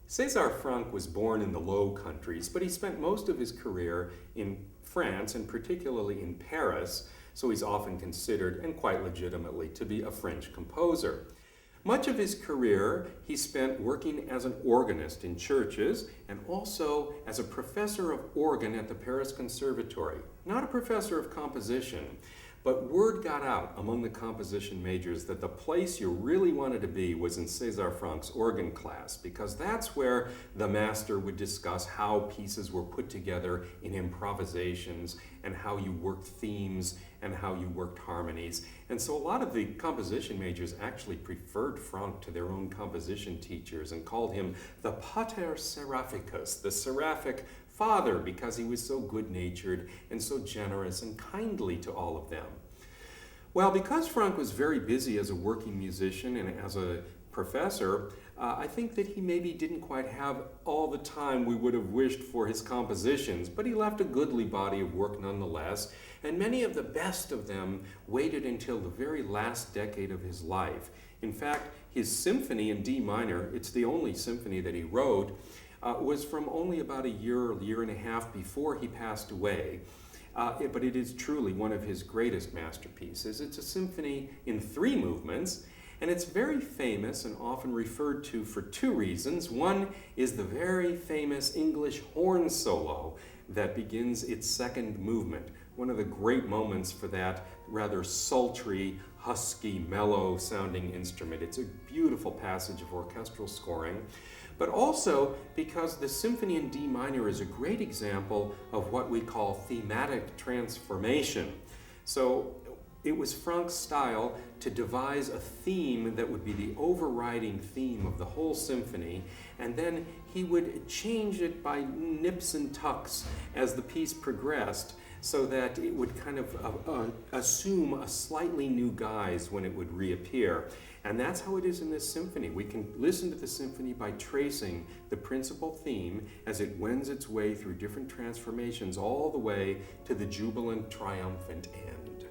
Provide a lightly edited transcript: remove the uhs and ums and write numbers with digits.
César Franck was born in the Low Countries, but he spent most of his career in France, and particularly in Paris, so he's often considered, and quite legitimately, to be a French composer. Much of his career he spent working as an organist in churches and also as a professor of organ at the Paris Conservatory. Not a professor of composition, but word got out among the composition majors that the place you really wanted to be was in César Franck's organ class, because that's where the master would discuss how pieces were put together in improvisations and how you worked themes and how you worked harmonies. And so a lot of the composition majors actually preferred Franck to their own composition teachers and called him the Pater Seraphicus, the seraphic father, because he was so good-natured and so generous and kindly to all of them. Well, because Franck was very busy as a working musician and as a professor, I think that he maybe didn't quite have all the time we would have wished for his compositions, but he left a goodly body of work nonetheless, and many of the best of them waited until the very last decade of his life. In fact, his symphony in D minor, it's the only symphony that he wrote, was from only about a year and a half before he passed away. But it is truly one of his greatest masterpieces. It's a symphony in 3 movements, and it's very famous and often referred to for 2 reasons. One is the very famous English horn solo that begins its 2nd movement, one of the great moments for that rather sultry, husky, mellow-sounding instrument. It's a beautiful passage of orchestral scoring, but also because the symphony in D minor is a great example of what we call thematic transformation. So it was Franck's style to devise a theme that would be the overriding theme of the whole symphony, and then he would change it by nips and tucks as the piece progressed, so that it would kind of assume a slightly new guise when it would reappear. And that's how it is in this symphony. We can listen to the symphony by tracing the principal theme as it wends its way through different transformations all the way to the jubilant, triumphant end.